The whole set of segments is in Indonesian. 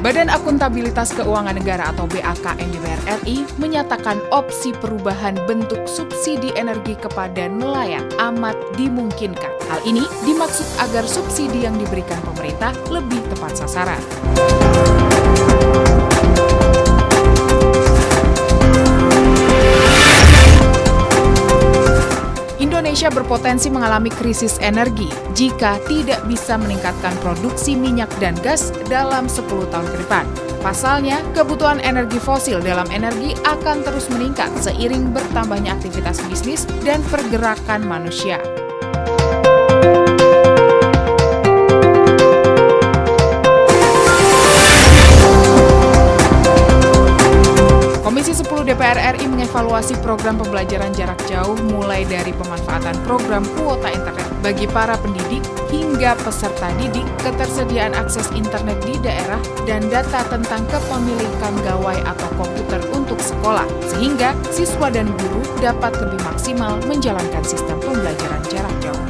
Badan Akuntabilitas Keuangan Negara atau BAKN DPR RI menyatakan opsi perubahan bentuk subsidi energi kepada nelayan amat dimungkinkan. Hal ini dimaksud agar subsidi yang diberikan pemerintah lebih tepat sasaran. Indonesia berpotensi mengalami krisis energi jika tidak bisa meningkatkan produksi minyak dan gas dalam 10 tahun ke depan. Pasalnya, kebutuhan energi fosil dalam energi akan terus meningkat seiring bertambahnya aktivitas bisnis dan pergerakan manusia. Komisi 10 DPR RI mengevaluasi program pembelajaran jarak jauh mulai dari pemanfaatan program kuota internet bagi para pendidik hingga peserta didik, ketersediaan akses internet di daerah, dan data tentang kepemilikan gawai atau komputer untuk sekolah, sehingga siswa dan guru dapat lebih maksimal menjalankan sistem pembelajaran jarak jauh.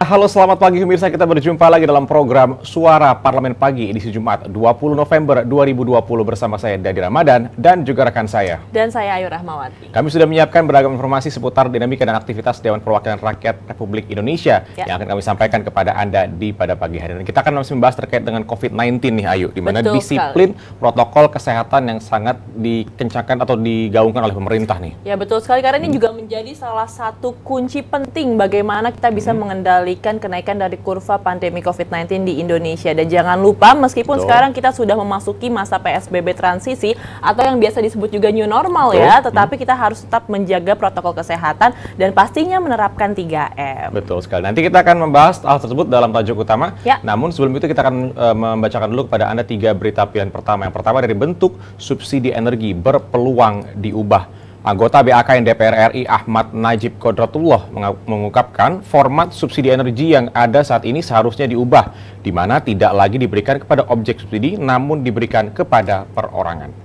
Halo, selamat pagi pemirsa. Kita berjumpa lagi dalam program Suara Parlemen Pagi edisi Jumat 20 November 2020 bersama saya Dadi Ramadan dan juga rekan saya. Dan saya Ayu Rahmawati. Kami sudah menyiapkan beragam informasi seputar dinamika dan aktivitas Dewan Perwakilan Rakyat Republik Indonesia yang akan kami sampaikan kepada Anda pada pagi hari ini. Kita akan masih membahas terkait dengan COVID-19 nih Ayu, di mana disiplin protokol kesehatan yang sangat dikencangkan atau digaungkan oleh pemerintah nih. Ya, betul sekali, karena ini juga menjadi salah satu kunci penting bagaimana kita bisa mengendalikan kenaikan dari kurva pandemi COVID-19 di Indonesia. Dan jangan lupa, meskipun sekarang kita sudah memasuki masa PSBB transisi atau yang biasa disebut juga new normal ya, tetapi kita harus tetap menjaga protokol kesehatan dan pastinya menerapkan 3M. Betul sekali. Nanti kita akan membahas hal tersebut dalam tajuk utama. Namun sebelum itu kita akan membacakan dulu kepada Anda 3 berita pilihan pertama. Yang pertama dari bentuk subsidi energi berpeluang diubah. Anggota BAKN DPR RI Ahmad Najib Kodratullah mengungkapkan format subsidi energi yang ada saat ini seharusnya diubah, di mana tidak lagi diberikan kepada objek subsidi, namun diberikan kepada perorangan.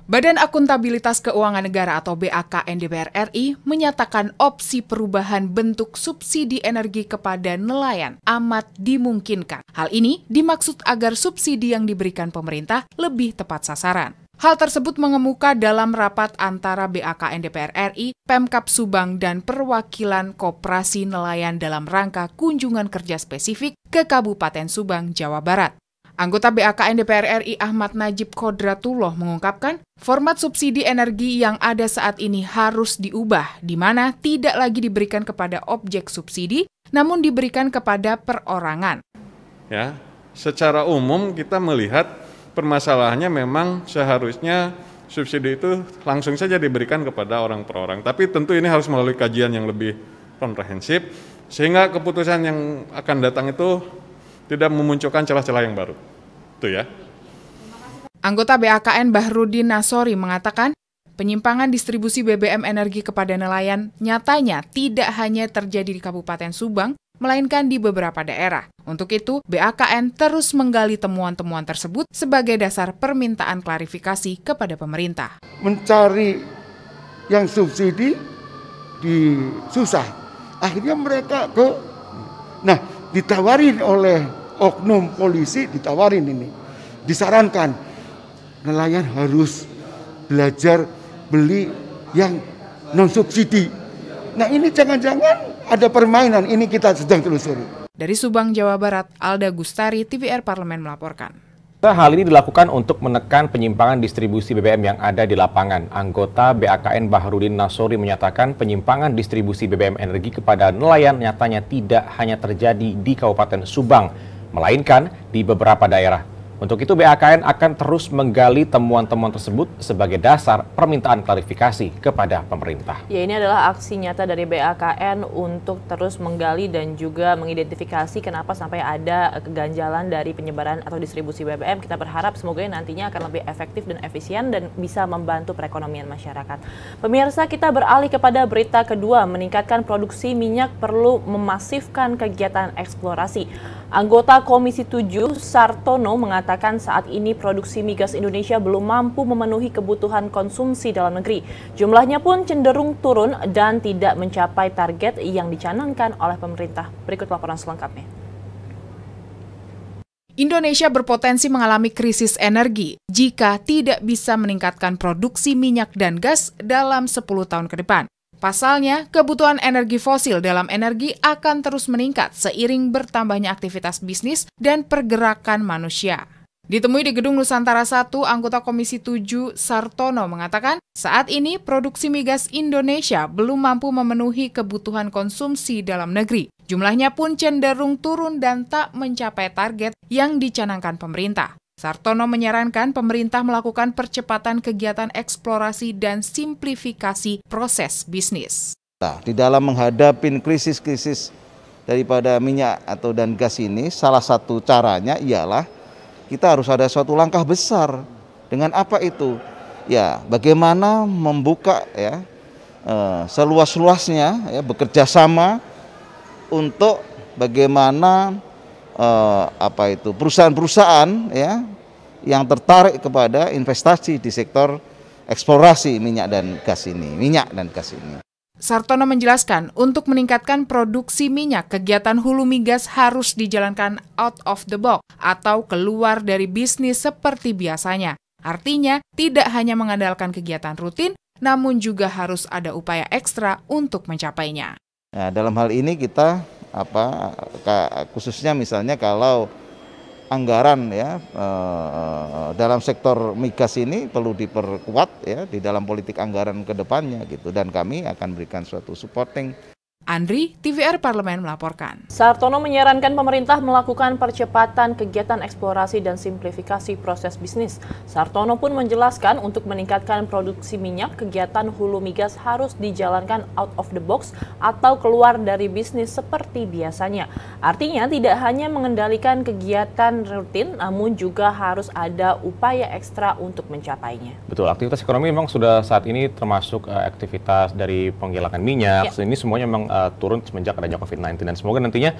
Badan Akuntabilitas Keuangan Negara atau BAKN DPR RI menyatakan opsi perubahan bentuk subsidi energi kepada nelayan amat dimungkinkan. Hal ini dimaksud agar subsidi yang diberikan pemerintah lebih tepat sasaran. Hal tersebut mengemuka dalam rapat antara BAKN DPR RI, Pemkab Subang, dan perwakilan Koperasi Nelayan dalam rangka kunjungan kerja spesifik ke Kabupaten Subang, Jawa Barat. Anggota BAKN DPR RI Ahmad Najib Kodratullah mengungkapkan, format subsidi energi yang ada saat ini harus diubah, di mana tidak lagi diberikan kepada objek subsidi, namun diberikan kepada perorangan. Ya, secara umum kita melihat permasalahannya memang seharusnya subsidi itu langsung saja diberikan kepada orang per orang. Tapi tentu ini harus melalui kajian yang lebih komprehensif, sehingga keputusan yang akan datang itu tidak memunculkan celah-celah yang baru. Itu ya. Anggota BAKN Bahrudin Nasori mengatakan, penyimpangan distribusi BBM energi kepada nelayan nyatanya tidak hanya terjadi di Kabupaten Subang, melainkan di beberapa daerah. Untuk itu, BAKN terus menggali temuan-temuan tersebut sebagai dasar permintaan klarifikasi kepada pemerintah. Mencari yang subsidi susah. Akhirnya mereka ditawarin oleh oknum polisi, ditawarin ini. Disarankan, nelayan harus belajar beli yang non-subsidi. Nah ini jangan-jangan ada permainan, ini kita sedang telusuri. Dari Subang, Jawa Barat, Alda Gustari, TVR Parlemen melaporkan. Hal ini dilakukan untuk menekan penyimpangan distribusi BBM yang ada di lapangan. Anggota BAKN Bahrudin Nasori menyatakan penyimpangan distribusi BBM energi kepada nelayan nyatanya tidak hanya terjadi di Kabupaten Subang, melainkan di beberapa daerah. Untuk itu BAKN akan terus menggali temuan-temuan tersebut sebagai dasar permintaan klarifikasi kepada pemerintah. Ya, ini adalah aksi nyata dari BAKN untuk terus menggali dan juga mengidentifikasi kenapa sampai ada keganjalan dari penyebaran atau distribusi BBM. Kita berharap semoga nantinya akan lebih efektif dan efisien dan bisa membantu perekonomian masyarakat. Pemirsa, kita beralih kepada berita kedua, meningkatkan produksi minyak perlu memasifkan kegiatan eksplorasi. Anggota Komisi 7 Sartono mengatakan saat ini produksi migas Indonesia belum mampu memenuhi kebutuhan konsumsi dalam negeri. Jumlahnya pun cenderung turun dan tidak mencapai target yang dicanangkan oleh pemerintah. Berikut laporan selengkapnya. Indonesia berpotensi mengalami krisis energi jika tidak bisa meningkatkan produksi minyak dan gas dalam 10 tahun ke depan. Pasalnya, kebutuhan energi fosil dalam energi akan terus meningkat seiring bertambahnya aktivitas bisnis dan pergerakan manusia. Ditemui di Gedung Nusantara 1, anggota Komisi 7 Sartono mengatakan, saat ini produksi migas Indonesia belum mampu memenuhi kebutuhan konsumsi dalam negeri. Jumlahnya pun cenderung turun dan tak mencapai target yang dicanangkan pemerintah. Sartono menyarankan pemerintah melakukan percepatan kegiatan eksplorasi dan simplifikasi proses bisnis. Nah, di dalam menghadapi krisis-krisis daripada minyak atau dan gas ini, salah satu caranya ialah kita harus ada suatu langkah besar. Dengan apa itu? Ya, bagaimana membuka ya seluas-luasnya ya, bekerja sama untuk bagaimana perusahaan-perusahaan ya yang tertarik kepada investasi di sektor eksplorasi minyak dan gas ini. Sartono menjelaskan, untuk meningkatkan produksi minyak, kegiatan hulu migas harus dijalankan out of the box atau keluar dari bisnis seperti biasanya. Artinya, tidak hanya mengandalkan kegiatan rutin, namun juga harus ada upaya ekstra untuk mencapainya. Nah, dalam hal ini kita khususnya misalnya kalau anggaran ya dalam sektor migas ini perlu diperkuat ya di dalam politik anggaran ke depannya gitu, dan kami akan berikan suatu supporting. Andri, TVR Parlemen melaporkan. Sartono menyarankan pemerintah melakukan percepatan kegiatan eksplorasi dan simplifikasi proses bisnis. Sartono pun menjelaskan untuk meningkatkan produksi minyak, kegiatan hulu migas harus dijalankan out of the box atau keluar dari bisnis seperti biasanya. Artinya tidak hanya mengendalikan kegiatan rutin, namun juga harus ada upaya ekstra untuk mencapainya. Betul, aktivitas ekonomi memang sudah saat ini termasuk aktivitas dari penggilingan minyak. Ya. Ini semuanya memang turun semenjak adanya COVID-19, dan semoga nantinya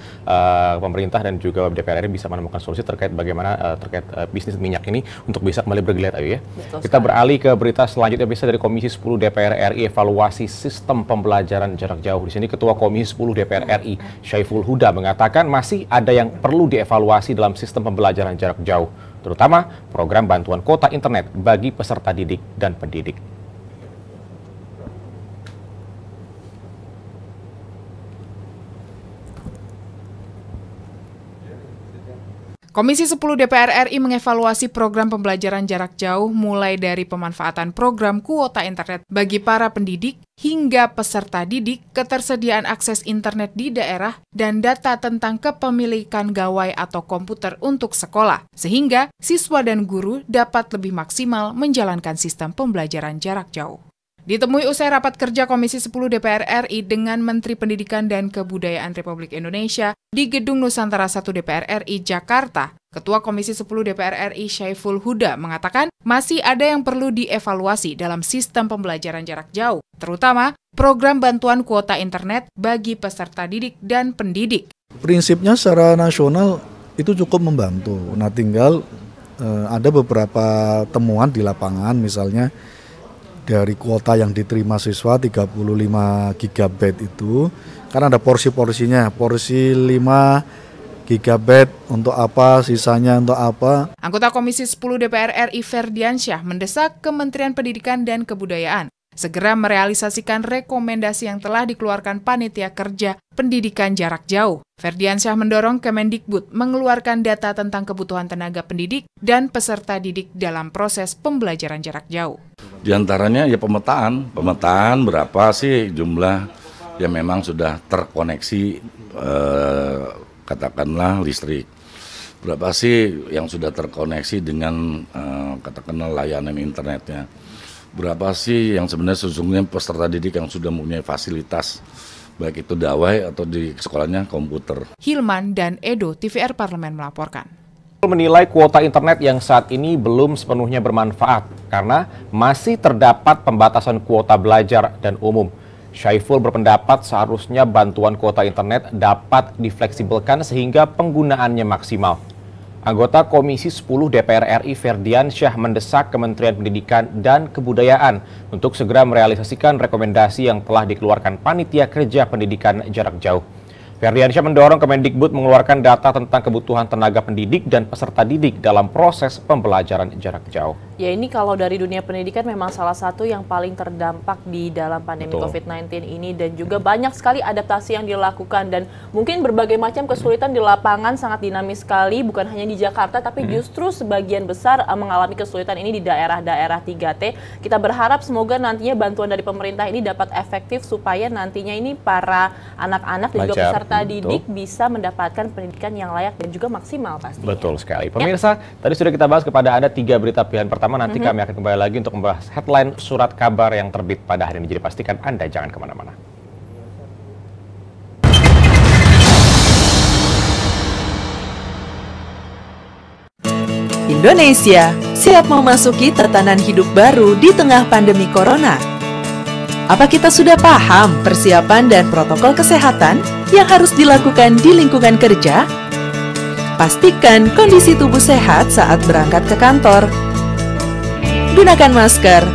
pemerintah dan juga DPR RI bisa menemukan solusi terkait bagaimana terkait bisnis minyak ini untuk bisa kembali bergeliat, Ayu ya. Betul. Kita beralih ke berita selanjutnya, bisa dari Komisi 10 DPR RI evaluasi sistem pembelajaran jarak jauh. Di sini Ketua Komisi 10 DPR RI Syaiful Huda mengatakan masih ada yang perlu dievaluasi dalam sistem pembelajaran jarak jauh, terutama program bantuan kuota internet bagi peserta didik dan pendidik. Komisi 10 DPR RI mengevaluasi program pembelajaran jarak jauh mulai dari pemanfaatan program kuota internet bagi para pendidik hingga peserta didik, ketersediaan akses internet di daerah, dan data tentang kepemilikan gawai atau komputer untuk sekolah, sehingga siswa dan guru dapat lebih maksimal menjalankan sistem pembelajaran jarak jauh. Ditemui usai rapat kerja Komisi 10 DPR RI dengan Menteri Pendidikan dan Kebudayaan Republik Indonesia di Gedung Nusantara 1 DPR RI Jakarta, Ketua Komisi 10 DPR RI Syaiful Huda mengatakan masih ada yang perlu dievaluasi dalam sistem pembelajaran jarak jauh, terutama program bantuan kuota internet bagi peserta didik dan pendidik. Prinsipnya secara nasional itu cukup membantu. Nah, tinggal ada beberapa temuan di lapangan, misalnya dari kuota yang diterima siswa 35 GB itu, kan ada porsi-porsinya, porsi 5 GB untuk apa, sisanya untuk apa. Anggota Komisi 10 DPR RI Ferdiansyah mendesak Kementerian Pendidikan dan Kebudayaan segera merealisasikan rekomendasi yang telah dikeluarkan Panitia Kerja Pendidikan Jarak Jauh. Ferdiansyah mendorong Kemendikbud mengeluarkan data tentang kebutuhan tenaga pendidik dan peserta didik dalam proses pembelajaran jarak jauh. Di antaranya ya pemetaan berapa sih jumlah yang memang sudah terkoneksi katakanlah listrik. berapa sih yang sudah terkoneksi dengan katakanlah layanan internetnya, berapa sih yang sebenarnya sesungguhnya peserta didik yang sudah mempunyai fasilitas, baik itu dawai atau di sekolahnya komputer. Hilman dan Edo, TVR Parlemen melaporkan. Menilai kuota internet yang saat ini belum sepenuhnya bermanfaat karena masih terdapat pembatasan kuota belajar dan umum. Syaiful berpendapat seharusnya bantuan kuota internet dapat difleksibelkan sehingga penggunaannya maksimal. Anggota Komisi 10 DPR RI Ferdiansyah mendesak Kementerian Pendidikan dan Kebudayaan untuk segera merealisasikan rekomendasi yang telah dikeluarkan Panitia Kerja Pendidikan Jarak Jauh. Ferdiansyah mendorong Kemendikbud mengeluarkan data tentang kebutuhan tenaga pendidik dan peserta didik dalam proses pembelajaran jarak jauh. Ya, ini kalau dari dunia pendidikan memang salah satu yang paling terdampak di dalam pandemi COVID-19 ini, dan juga banyak sekali adaptasi yang dilakukan dan mungkin berbagai macam kesulitan di lapangan, sangat dinamis sekali, bukan hanya di Jakarta tapi justru sebagian besar mengalami kesulitan ini di daerah-daerah 3T. Kita berharap semoga nantinya bantuan dari pemerintah ini dapat efektif supaya nantinya ini para anak-anak dan juga peserta didik bisa mendapatkan pendidikan yang layak dan juga maksimal pasti. Betul sekali. Pemirsa, tadi sudah kita bahas kepada Anda 3 berita pilihan pertama. Nanti kami akan kembali lagi untuk membahas headline surat kabar yang terbit pada hari ini. Jadi pastikan Anda jangan kemana-mana. Indonesia siap memasuki tatanan hidup baru di tengah pandemi corona. Apa kita sudah paham persiapan dan protokol kesehatan yang harus dilakukan di lingkungan kerja? Pastikan kondisi tubuh sehat saat berangkat ke kantor. Gunakan masker,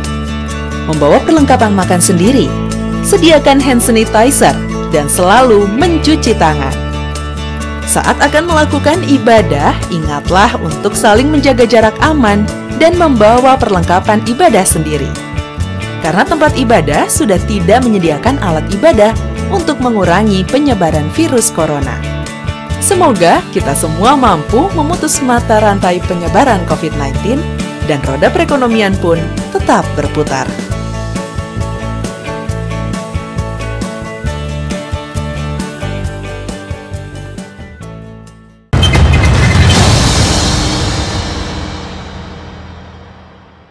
membawa perlengkapan makan sendiri, sediakan hand sanitizer, dan selalu mencuci tangan. Saat akan melakukan ibadah, ingatlah untuk saling menjaga jarak aman dan membawa perlengkapan ibadah sendiri. Karena tempat ibadah sudah tidak menyediakan alat ibadah untuk mengurangi penyebaran virus corona. Semoga kita semua mampu memutus mata rantai penyebaran COVID-19 dan roda perekonomian pun tetap berputar.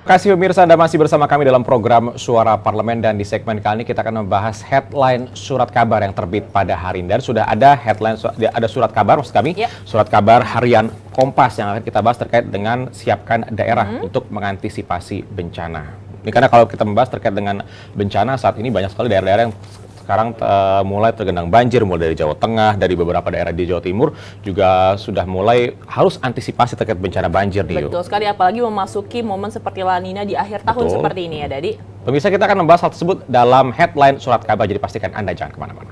Terima kasih pemirsa, Anda masih bersama kami dalam program Suara Parlemen, dan di segmen kali ini kita akan membahas headline surat kabar yang terbit pada hari ini. Dan sudah ada headline, ada surat kabar maksud kami, surat kabar harian Kompas yang akan kita bahas terkait dengan siapkan daerah untuk mengantisipasi bencana. Ini karena kalau kita membahas terkait dengan bencana saat ini banyak sekali daerah-daerah yang sekarang mulai tergenang banjir, mulai dari Jawa Tengah, dari beberapa daerah di Jawa Timur juga sudah mulai harus antisipasi terkait bencana banjir nih. Betul sekali, apalagi memasuki momen seperti La Nina di akhir tahun seperti ini ya, Dadi. Pemirsa, kita akan membahas hal tersebut dalam headline surat kabar, jadi pastikan Anda jangan kemana-mana.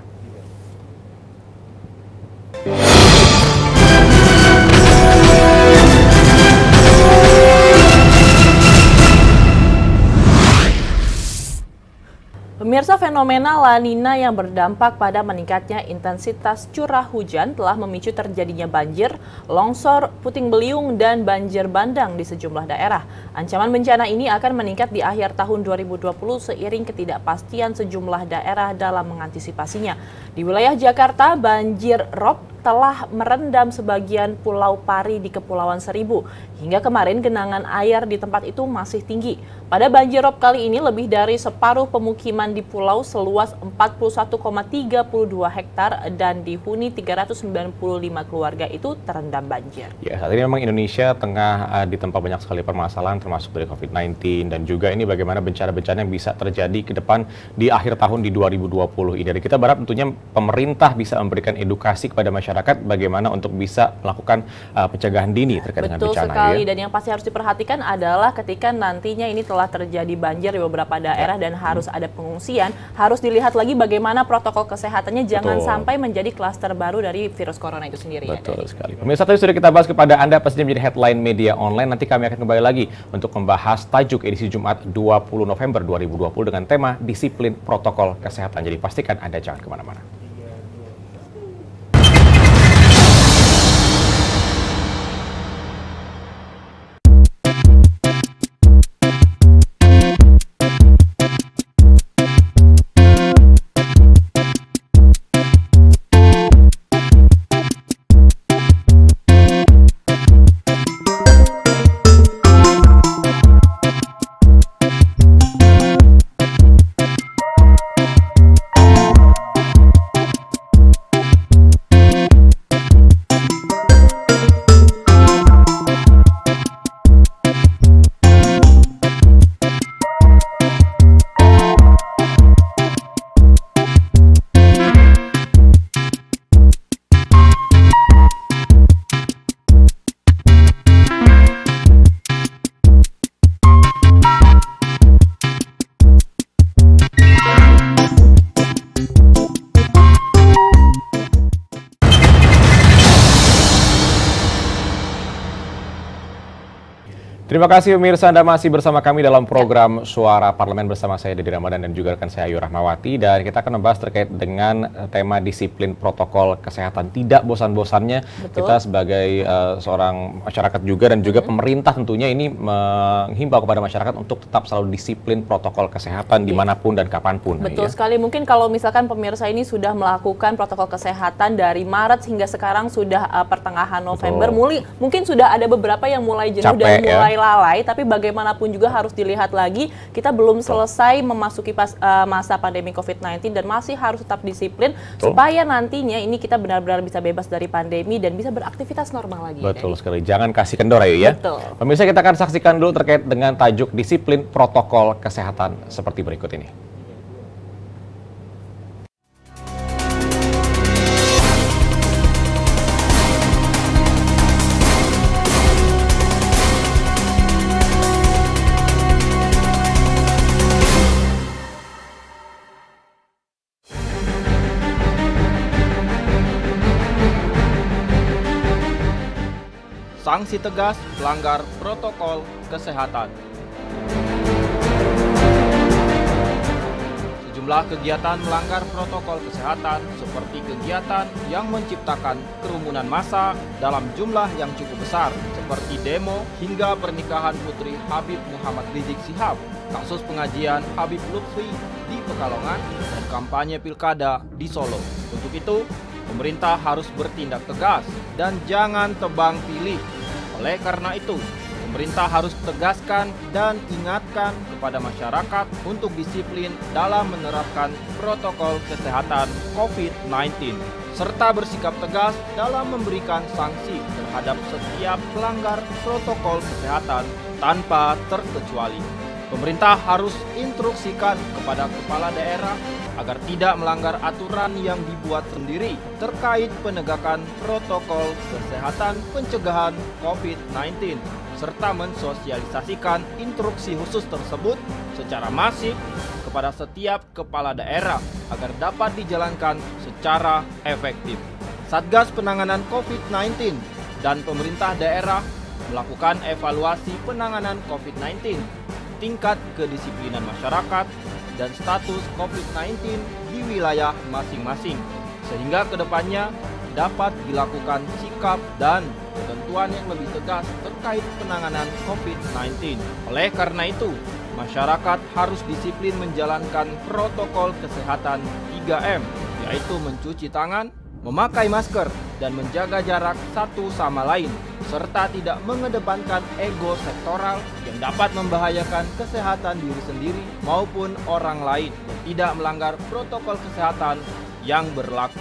Pemirsa, fenomena La Nina yang berdampak pada meningkatnya intensitas curah hujan telah memicu terjadinya banjir, longsor, puting beliung, dan banjir bandang di sejumlah daerah. Ancaman bencana ini akan meningkat di akhir tahun 2020 seiring ketidakpastian sejumlah daerah dalam mengantisipasinya. Di wilayah Jakarta, banjir rob telah merendam sebagian Pulau Pari di Kepulauan Seribu. Hingga kemarin genangan air di tempat itu masih tinggi. Pada banjirop kali ini lebih dari separuh pemukiman di pulau seluas 41,32 hektar dan dihuni 395 keluarga itu terendam banjir. Ya, saat ini memang Indonesia tengah ditempa banyak sekali permasalahan termasuk dari COVID-19 dan juga ini bagaimana bencana-bencana yang bisa terjadi ke depan di akhir tahun di 2020 ini. Dan kita berharap tentunya pemerintah bisa memberikan edukasi kepada masyarakat bagaimana untuk bisa melakukan pencegahan dini terkait dengan bencana. Betul sekali, dan yang pasti harus diperhatikan adalah ketika nantinya ini telah terjadi banjir di beberapa daerah dan harus ada pengungsian, harus dilihat lagi bagaimana protokol kesehatannya, jangan sampai menjadi klaster baru dari virus corona itu sendiri. Betul sekali. Pemirsa, tadi sudah kita bahas kepada Anda pastinya menjadi headline media online. Nanti kami akan kembali lagi untuk membahas tajuk edisi Jumat 20 November 2020 dengan tema disiplin protokol kesehatan. Jadi pastikan Anda jangan kemana-mana. Terima kasih pemirsa, Anda masih bersama kami dalam program Suara Parlemen bersama saya Dedi Ramadan dan juga rekan saya Ayu Rahmawati, dan kita akan membahas terkait dengan tema disiplin protokol kesehatan. Tidak bosan-bosannya kita sebagai seorang masyarakat juga dan juga pemerintah tentunya ini menghimbau kepada masyarakat untuk tetap selalu disiplin protokol kesehatan dimanapun dan kapanpun. Betul sekali. Mungkin kalau misalkan pemirsa ini sudah melakukan protokol kesehatan dari Maret hingga sekarang sudah pertengahan November, mungkin sudah ada beberapa yang mulai jenuh dan mulai lalai, tapi bagaimanapun juga harus dilihat lagi, kita belum selesai memasuki masa pandemi COVID-19 dan masih harus tetap disiplin supaya nantinya ini kita benar-benar bisa bebas dari pandemi dan bisa beraktivitas normal lagi. Betul sekali, jangan kasih kendor ya. Betul. Pemirsa, kita akan saksikan dulu terkait dengan tajuk disiplin protokol kesehatan seperti berikut ini. Sanksi tegas pelanggar protokol kesehatan. Sejumlah kegiatan melanggar protokol kesehatan seperti kegiatan yang menciptakan kerumunan massa dalam jumlah yang cukup besar seperti demo hingga pernikahan Putri Habib Muhammad Rizik Syihab, kasus pengajian Habib Lutfi di Pekalongan, dan kampanye pilkada di Solo. Untuk itu, pemerintah harus bertindak tegas dan jangan tebang pilih. Oleh karena itu, pemerintah harus tegaskan dan ingatkan kepada masyarakat untuk disiplin dalam menerapkan protokol kesehatan COVID-19, serta bersikap tegas dalam memberikan sanksi terhadap setiap pelanggar protokol kesehatan tanpa terkecuali. Pemerintah harus instruksikan kepada kepala daerah agar tidak melanggar aturan yang dibuat sendiri terkait penegakan protokol kesehatan pencegahan COVID-19, serta mensosialisasikan instruksi khusus tersebut secara masif kepada setiap kepala daerah agar dapat dijalankan secara efektif. Satgas Penanganan COVID-19 dan pemerintah daerah melakukan evaluasi penanganan COVID-19, tingkat kedisiplinan masyarakat, dan status COVID-19 di wilayah masing-masing, sehingga kedepannya dapat dilakukan sikap dan ketentuan yang lebih tegas terkait penanganan COVID-19. Oleh karena itu, masyarakat harus disiplin menjalankan protokol kesehatan 3M, yaitu mencuci tangan, memakai masker, dan menjaga jarak satu sama lain, serta tidak mengedepankan ego sektoral yang dapat membahayakan kesehatan diri sendiri maupun orang lain, dan tidak melanggar protokol kesehatan yang berlaku.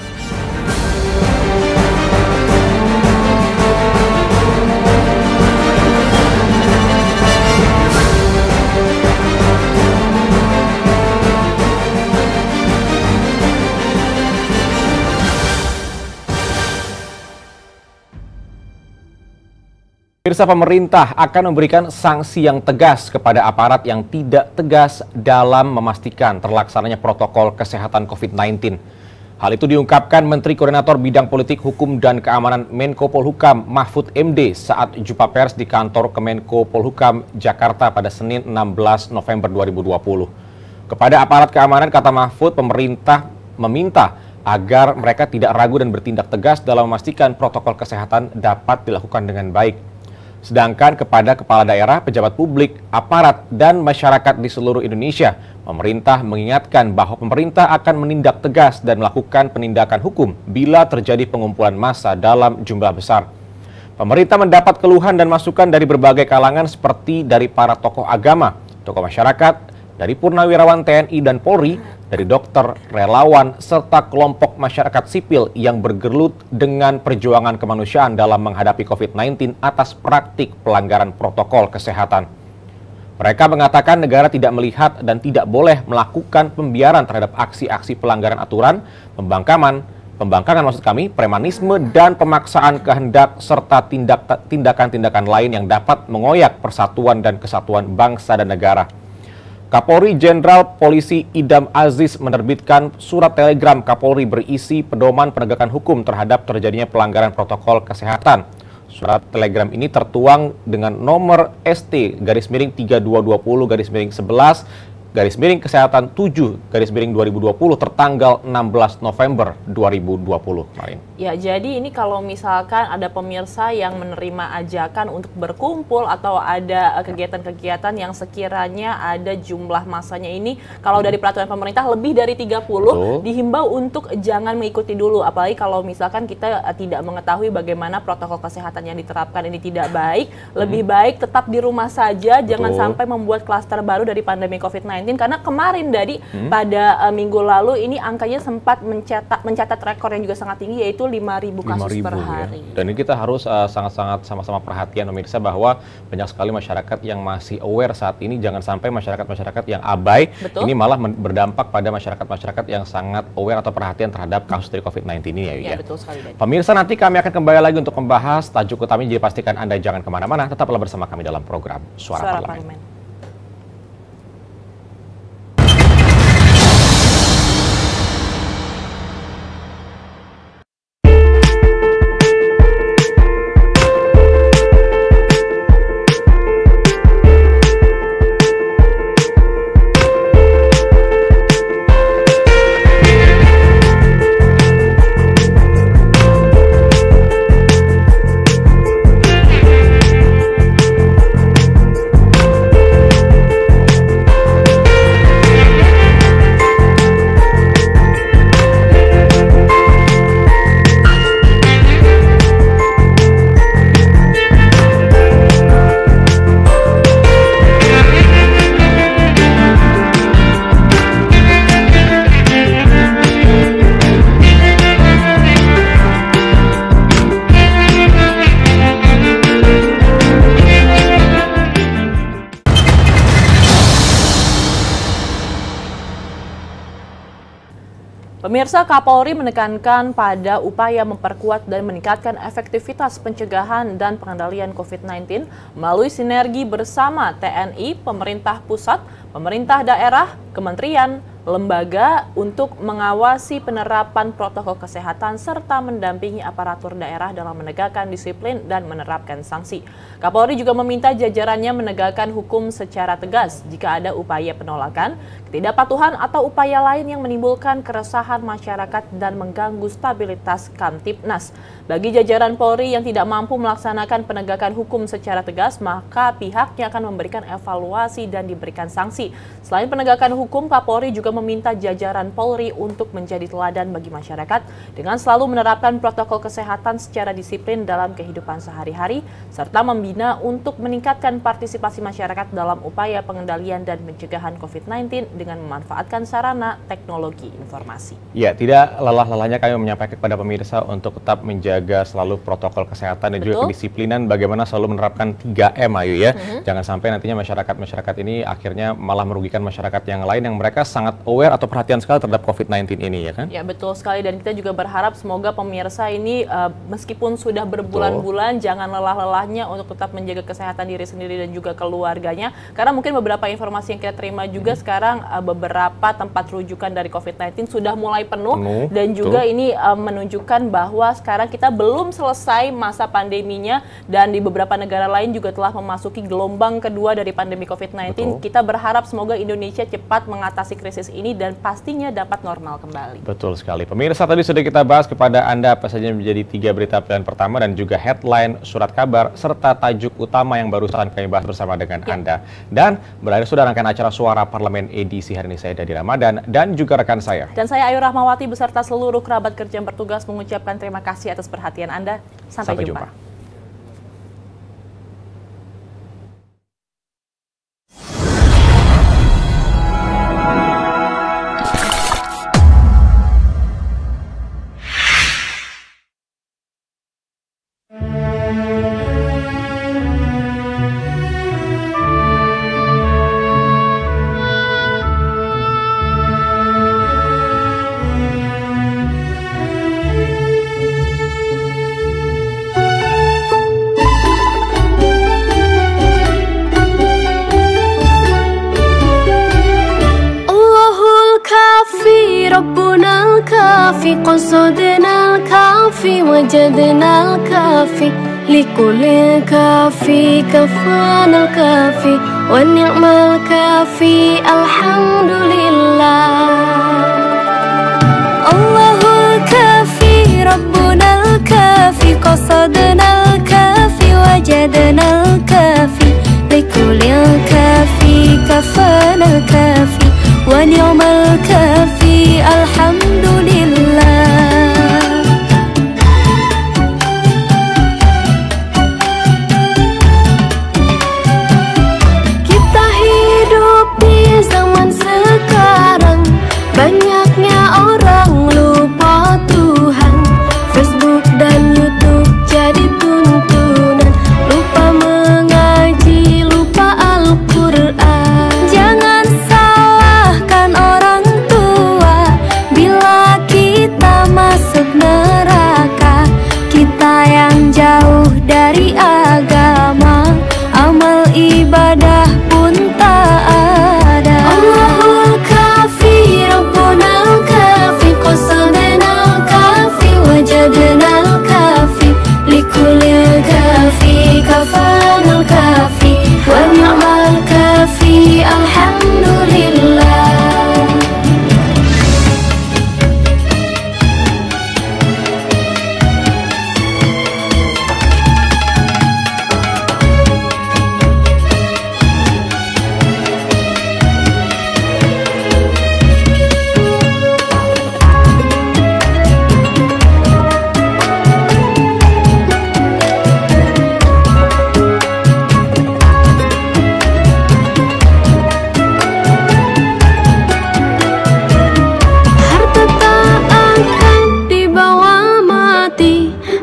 Pemirsa, pemerintah akan memberikan sanksi yang tegas kepada aparat yang tidak tegas dalam memastikan terlaksananya protokol kesehatan COVID-19. Hal itu diungkapkan Menteri Koordinator Bidang Politik, Hukum, dan Keamanan Menko Polhukam Mahfud MD saat jumpa pers di kantor Kemenko Polhukam Jakarta pada Senin 16 November 2020. Kepada aparat keamanan, kata Mahfud, pemerintah meminta agar mereka tidak ragu dan bertindak tegas dalam memastikan protokol kesehatan dapat dilakukan dengan baik. Sedangkan kepada kepala daerah, pejabat publik, aparat, dan masyarakat di seluruh Indonesia, pemerintah mengingatkan bahwa pemerintah akan menindak tegas dan melakukan penindakan hukum bila terjadi pengumpulan massa dalam jumlah besar. Pemerintah mendapat keluhan dan masukan dari berbagai kalangan seperti dari para tokoh agama, tokoh masyarakat, dari purnawirawan TNI dan Polri, dari dokter, relawan, serta kelompok masyarakat sipil yang bergelut dengan perjuangan kemanusiaan dalam menghadapi COVID-19 atas praktik pelanggaran protokol kesehatan. Mereka mengatakan negara tidak melihat dan tidak boleh melakukan pembiaran terhadap aksi-aksi pelanggaran aturan, pembangkangan maksud kami, premanisme, dan pemaksaan kehendak, serta tindakan-tindakan lain yang dapat mengoyak persatuan dan kesatuan bangsa dan negara. Kapolri Jenderal Polisi Idam Aziz menerbitkan surat telegram Kapolri berisi pedoman penegakan hukum terhadap terjadinya pelanggaran protokol kesehatan. Surat telegram ini tertuang dengan nomor ST-3220-11-kesehatan 7-2020 tertanggal 16 November 2020 kemarin. Ya, jadi ini kalau misalkan ada pemirsa yang menerima ajakan untuk berkumpul atau ada kegiatan-kegiatan yang sekiranya ada jumlah masanya ini, kalau dari peraturan pemerintah lebih dari 30, dihimbau untuk jangan mengikuti dulu. Apalagi kalau misalkan kita tidak mengetahui bagaimana protokol kesehatan yang diterapkan ini tidak baik, lebih baik tetap di rumah saja, jangan sampai membuat klaster baru dari pandemi COVID-19. Karena kemarin dari pada minggu lalu ini angkanya sempat mencatat rekor yang juga sangat tinggi, yaitu 5.000 kasus per hari. Ya. Dan ini kita harus sangat-sangat sama-sama perhatian pemirsa bahwa banyak sekali masyarakat yang masih aware saat ini. Jangan sampai masyarakat-masyarakat yang abai ini malah berdampak pada masyarakat-masyarakat yang sangat aware atau perhatian terhadap kasus dari COVID-19 ini ya. Betul sekali. Pemirsa, nanti kami akan kembali lagi untuk membahas tajuk utamanya, jadi pastikan Anda jangan kemana-mana, tetaplah bersama kami dalam program Suara Parlemen. Pemirsa, Kapolri menekankan pada upaya memperkuat dan meningkatkan efektivitas pencegahan dan pengendalian COVID-19 melalui sinergi bersama TNI, pemerintah pusat, pemerintah daerah, kementerian, lembaga untuk mengawasi penerapan protokol kesehatan serta mendampingi aparatur daerah dalam menegakkan disiplin dan menerapkan sanksi. Kapolri juga meminta jajarannya menegakkan hukum secara tegas jika ada upaya penolakan, ketidakpatuhan atau upaya lain yang menimbulkan keresahan masyarakat dan mengganggu stabilitas Kamtibnas. Bagi jajaran Polri yang tidak mampu melaksanakan penegakan hukum secara tegas, maka pihaknya akan memberikan evaluasi dan diberikan sanksi. Selain penegakan hukum, Kapolri juga meminta jajaran Polri untuk menjadi teladan bagi masyarakat dengan selalu menerapkan protokol kesehatan secara disiplin dalam kehidupan sehari-hari, serta membina untuk meningkatkan partisipasi masyarakat dalam upaya pengendalian dan pencegahan COVID-19 dengan memanfaatkan sarana teknologi informasi. Ya, tidak lelah-lelahnya kami menyampaikan kepada pemirsa untuk tetap menjaga selalu protokol kesehatan dan juga kedisiplinan, bagaimana selalu menerapkan 3M, Ayu ya. Jangan sampai nantinya masyarakat ini akhirnya malah merugikan masyarakat yang lain yang mereka sangat aware atau perhatian sekali terhadap COVID-19 ini, ya kan? Ya, betul sekali, dan kita juga berharap semoga pemirsa ini meskipun sudah berbulan-bulan jangan lelah-lelahnya untuk tetap menjaga kesehatan diri sendiri dan juga keluarganya, karena mungkin beberapa informasi yang kita terima juga sekarang beberapa tempat rujukan dari COVID-19 sudah mulai penuh dan juga ini menunjukkan bahwa sekarang kita belum selesai masa pandeminya dan di beberapa negara lain juga telah memasuki gelombang kedua dari pandemi COVID-19. Kita berharap semoga Indonesia cepat mengatasi krisis ini dan pastinya dapat normal kembali. Betul sekali. Pemirsa, tadi sudah kita bahas kepada Anda apa saja menjadi 3 berita pilihan pertama dan juga headline surat kabar serta tajuk utama yang barusan kami bahas bersama dengan Anda. Dan berakhir sudah rangkaian acara Suara Parlemen edisi hari ini. Saya Dadi Ramadan dan juga rekan saya. Dan saya Ayu Rahmawati beserta seluruh kerabat kerja yang bertugas mengucapkan terima kasih atas perhatian Anda. Sampai jumpa. ربنا الكافي قصدنا الكافي وجدنا الكافي لكل كافي كفانا الكافي ونعم الكافي الحمد لله. الله الكافي ربنا الكافي قصدنا الكافي وجدنا الكافي لكل كافي كفانا الكافي ونعم الكافي الحمد لله. Kita hidup di zaman sekarang, banyaknya orang lupa Tuhan. Facebook dan YouTube jadi tuntunan, lupa mengaji, lupa Al-Quran. Jangan salahkan orang tua bila kita masuk neraka. Kita yang jauh dari agama, amal ibadah pun tak ada. Allahul kafi Rabbunal kafi qasadnal kafi wajadnal kafi likulil kafi kafanal kafi wa ni'mal kafi alhamdulillah.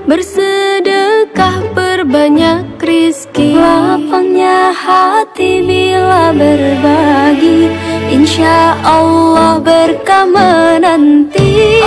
Bersedekah berbanyak rizki, lapangnya hati bila berbagi, insya Allah berkah menanti.